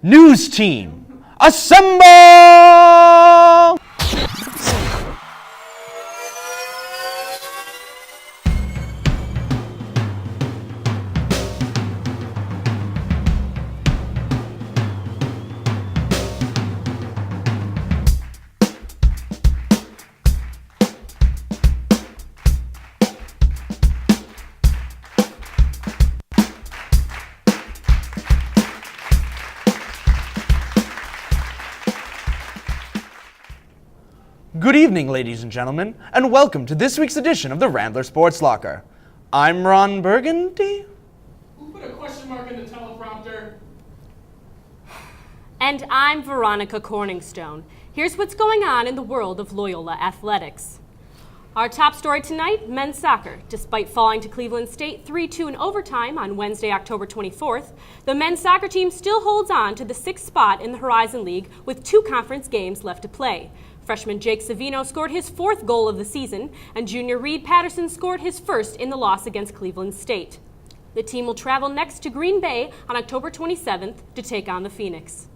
News team, assemble! Good evening, ladies and gentlemen, and welcome to this week's edition of the Rambler Sports Locker. I'm Ron Burgandy. Who put a question mark in the teleprompter? And I'm Veronica Corningstone. Here's what's going on in the world of Loyola athletics. Our top story tonight, men's soccer. Despite falling to Cleveland State 3-2 in overtime on Wednesday, October 24th, the men's soccer team still holds on to the 6th spot in the Horizon League with 2 conference games left to play. Freshman Jake Savino scored his 4th goal of the season, and junior Reed Patterson scored his 1st in the loss against Cleveland State. The team will travel next to Green Bay on October 27th to take on the Phoenix.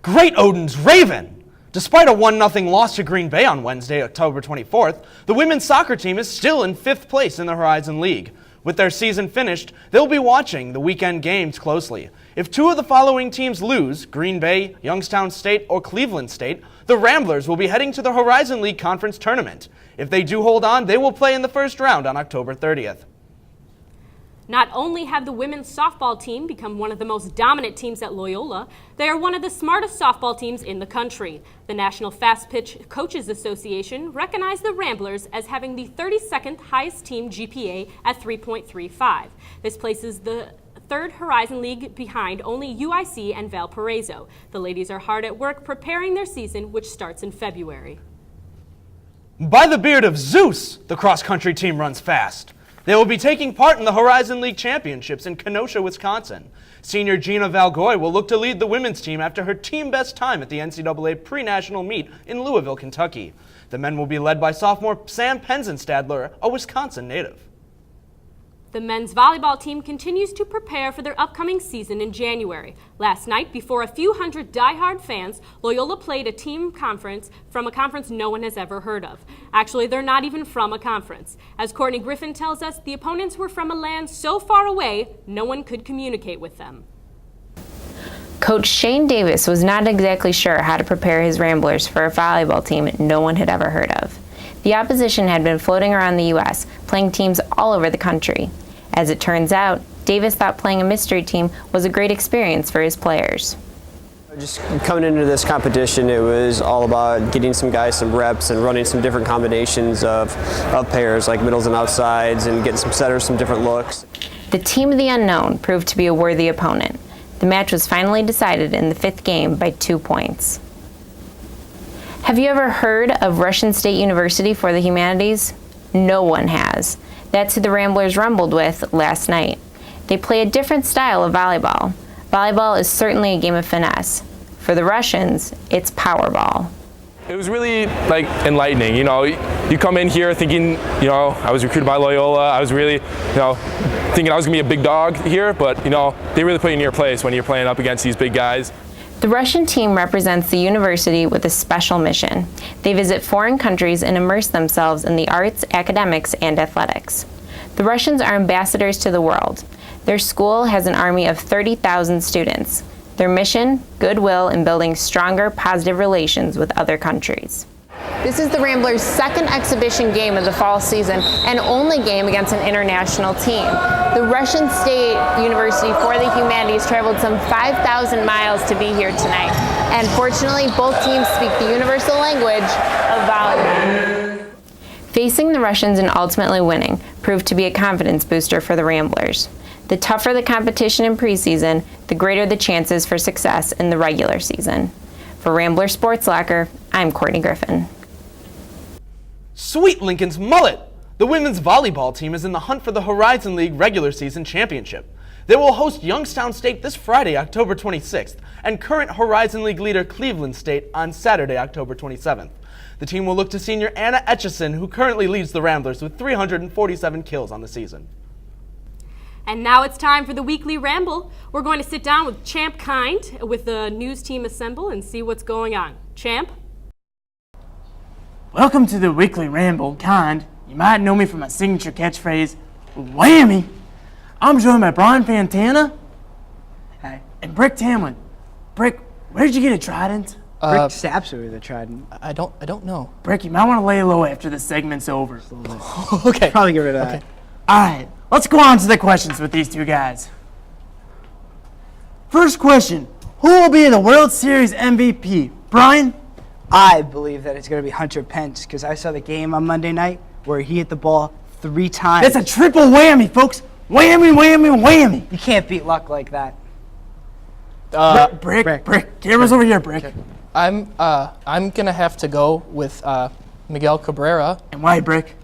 Great Odin's Raven! Despite a 1-0 loss to Green Bay on Wednesday, October 24th, the women's soccer team is still in 5th place in the Horizon League. With their season finished, they'll be watching the weekend games closely. If 2 of the following teams lose, Green Bay, Youngstown State, or Cleveland State, the Ramblers will be heading to the Horizon League Conference Tournament. If they do hold on, they will play in the first round on October 30th. Not only have the women's softball team become one of the most dominant teams at Loyola, they are one of the smartest softball teams in the country. The National Fast Pitch Coaches Association recognized the Ramblers as having the 32nd highest team GPA at 3.35. This places the 3rd Horizon League behind only UIC and Valparaiso. The ladies are hard at work preparing their season, which starts in February. By the beard of Zeus, the cross-country team runs fast. They will be taking part in the Horizon League Championships in Kenosha, Wisconsin. Senior Gina Valgoy will look to lead the women's team after her team best time at the NCAA pre-national meet in Louisville, Kentucky. The men will be led by sophomore Sam Penzenstadler, a Wisconsin native. The men's volleyball team continues to prepare for their upcoming season in January. Last night, before a few hundred diehard fans, Loyola played a team conference from a conference no one has ever heard of. Actually, they're not even from a conference. As Courtney Griffin tells us, the opponents were from a land so far away, no one could communicate with them. Coach Shane Davis was not exactly sure how to prepare his Ramblers for a volleyball team no one had ever heard of. The opposition had been floating around the U.S., playing teams all over the country. As it turns out, Davis thought playing a mystery team was a great experience for his players. Just coming into this competition, it was all about getting some guys some reps and running some different combinations of pairs, like middles and outsides, and getting some setters, some different looks. The team of the unknown proved to be a worthy opponent. The match was finally decided in the 5th game by 2 points. Have you ever heard of Russian State University for the Humanities? No one has. That's who the Ramblers rumbled with last night. They play a different style of volleyball. Volleyball is certainly a game of finesse. For the Russians, it's powerball. It was really enlightening. You come in here thinking, I was recruited by Loyola. I was really, thinking I was gonna be a big dog here, but they really put you in your place when you're playing up against these big guys. The Russian team represents the university with a special mission. They visit foreign countries and immerse themselves in the arts, academics, and athletics. The Russians are ambassadors to the world. Their school has an army of 30,000 students. Their mission, goodwill, and building stronger, positive relations with other countries. This is the Ramblers' 2nd exhibition game of the fall season and only game against an international team. The Russian State University for the Humanities traveled some 5,000 miles to be here tonight. And fortunately, both teams speak the universal language of volleyball. Facing the Russians and ultimately winning proved to be a confidence booster for the Ramblers. The tougher the competition in preseason, the greater the chances for success in the regular season. For Rambler Sports Locker, I'm Courtney Griffin. Sweet Lincoln's mullet! The women's volleyball team is in the hunt for the Horizon League regular season championship. They will host Youngstown State this Friday, October 26th, and current Horizon League leader Cleveland State on Saturday, October 27th. The team will look to senior Anna Etchison, who currently leads the Ramblers with 347 kills on the season. And now it's time for the weekly ramble. We're going to sit down with Champ Kind with the news team assemble and see what's going on. Champ? Welcome to the weekly ramble, Kind. You might know me from my signature catchphrase, whammy. I'm joined by Brian Fantana and Brick Tamlin. Brick, where did you get a trident? Brick stabs her with a trident. I don't know. Brick, you might want to lay low after the segment's over. Okay. Probably get rid of that. All right, let's go on to the questions with these two guys. First question, who will be the World Series MVP? Brian? I believe that it's going to be Hunter Pence because I saw the game on Monday night where he hit the ball 3 times. That's a triple whammy, folks. Whammy, whammy, whammy. You can't beat luck like that. Brick. Camera's over here, Brick. I'm gonna have to go with Miguel Cabrera And why, Brick?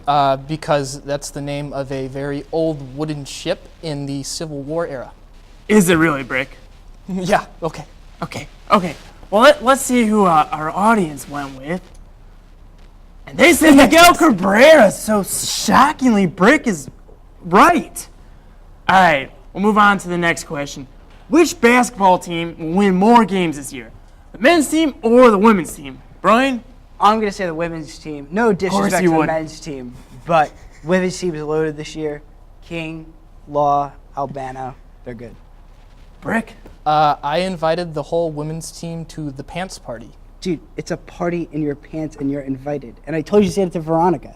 because that's the name of a very old wooden ship in the Civil War era. Is it really, Brick? Yeah. Okay. Okay. Well, let's see who our audience went with. And they said Miguel Cabrera, so shockingly, Brick is right. All right, we'll move on to the next question. Which basketball team will win more games this year? The men's team or the women's team? Brian? I'm going to say the women's team. No disrespect you to the would. men's team, but women's team is loaded this year. King, Law, Albano, they're good. Brick? I invited the whole women's team to the pants party. Dude, it's a party in your pants and you're invited. And I told you to say it to Veronica.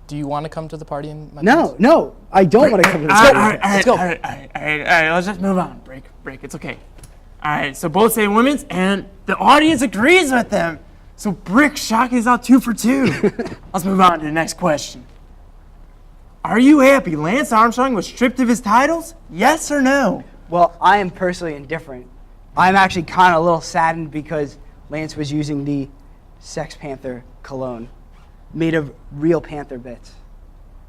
Do you want to come to the party in my pants? No, I don't want to come to the All party. right, let's just move on. Brick, it's okay. All right, so both say women's, and the audience agrees with them. So Brick shocking is out 2 for 2. Let's move on to the next question. Are you happy Lance Armstrong was stripped of his titles? Yes or no? Well, I am personally indifferent. I'm actually kind of a little saddened because Lance was using the Sex Panther cologne made of real panther bits.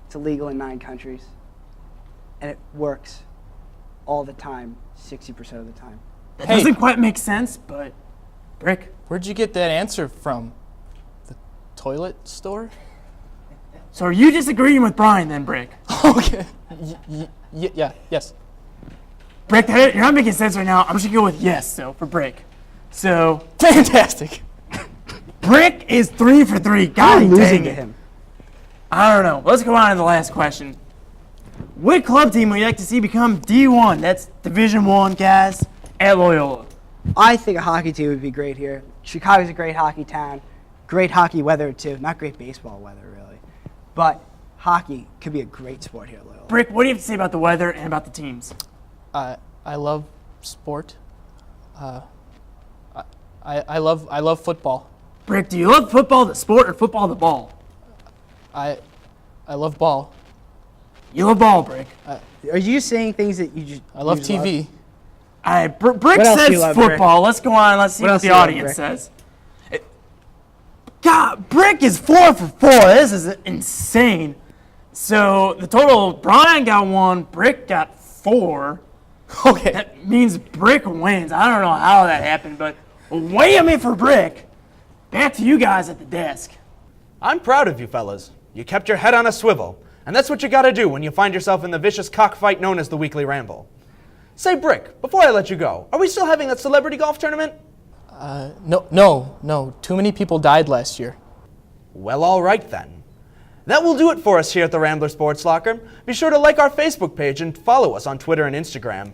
It's illegal in 9 countries. And it works all the time, 60% of the time. That doesn't quite make sense, but Brick. Where'd you get that answer from? The toilet store? So are you disagreeing with Brian then, Brick? Okay. Yes. Brick, you're not making sense right now. I'm just gonna go with yes, though, for Brick. So, Fantastic. Brick is 3 for 3. God I'm dang losing to it. him. I don't know. Let's go on to the last question. What club team would you like to see become D1? That's Division I, guys, at Loyola. I think a hockey team would be great here. Chicago's a great hockey town. Great hockey weather, too. Not great baseball weather, really. But hockey could be a great sport here at Loyola. Brick, what do you have to say about the weather and about the teams? I love sport. I love football. Brick, do you love football, the sport, or football, the ball? I love ball. You love ball, Brick. Are you saying things that you just... I love you just TV. All right, Brick What else do says you love, Brick? football. Let's go on. Let's see What what else the do you love, audience Brick? says. God, Brick is 4 for 4. This is insane. So the total, Brian got 1, Brick got 4. Okay. That means Brick wins. I don't know how that happened, but whammy for Brick. Back to you guys at the desk. I'm proud of you fellas. You kept your head on a swivel, and that's what you gotta do when you find yourself in the vicious cockfight known as the Weekly Ramble. Say, Brick, before I let you go, are we still having that celebrity golf tournament? No. Too many people died last year. Well, all right then. That will do it for us here at the Rambler Sports Locker. Be sure to like our Facebook page and follow us on Twitter and Instagram.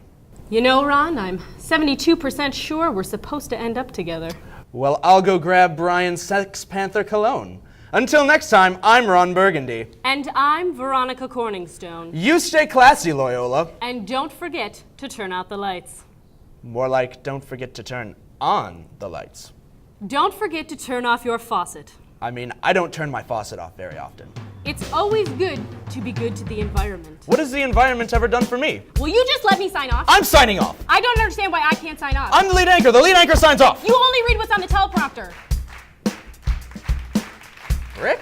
You know, Ron, I'm 72% sure we're supposed to end up together. Well, I'll go grab Brian's Sex Panther cologne. Until next time, I'm Ron Burgandy. And I'm Veronica Corningstone. You stay classy, Loyola. And don't forget to turn out the lights. More like, don't forget to turn on the lights. Don't forget to turn off your faucet. I mean, I don't turn my faucet off very often. It's always good to be good to the environment. What has the environment ever done for me? Will you just let me sign off? I'm signing off. I don't understand why I can't sign off. I'm the lead anchor. The lead anchor signs off. You only read what's on the teleprompter. Rick?